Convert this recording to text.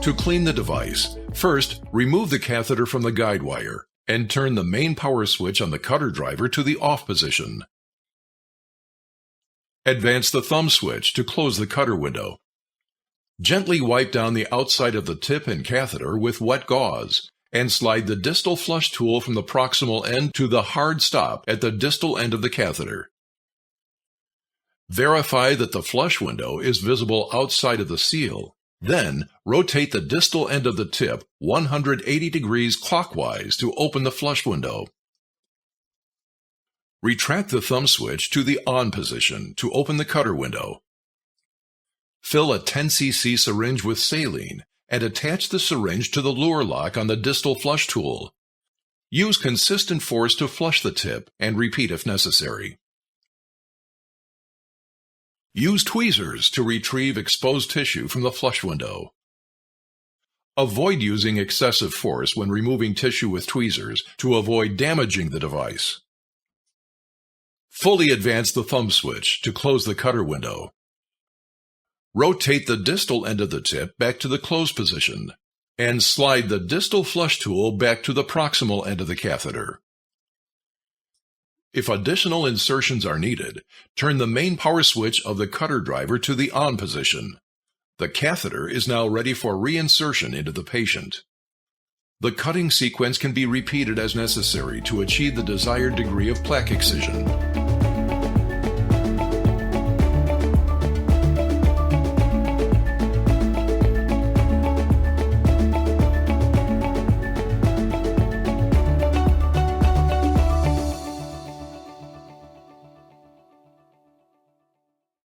To clean the device, first remove the catheter from the guide wire and turn the main power switch on the cutter driver to the off position. Advance the thumb switch to close the cutter window. Gently wipe down the outside of the tip and catheter with wet gauze and slide the distal flush tool from the proximal end to the hard stop at the distal end of the catheter. Verify that the flush window is visible outside of the seal. Then, rotate the distal end of the tip 180 degrees clockwise to open the flush window. Retract the thumb switch to the on position to open the cutter window. Fill a 10 cc syringe with saline and attach the syringe to the lure lock on the distal flush tool. Use consistent force to flush the tip and repeat if necessary. Use tweezers to retrieve exposed tissue from the flush window. Avoid using excessive force when removing tissue with tweezers to avoid damaging the device. Fully advance the thumb switch to close the cutter window. Rotate the distal end of the tip back to the closed position and slide the distal flush tool back to the proximal end of the catheter. If additional insertions are needed, turn the main power switch of the cutter driver to the on position. The catheter is now ready for reinsertion into the patient. The cutting sequence can be repeated as necessary to achieve the desired degree of plaque excision.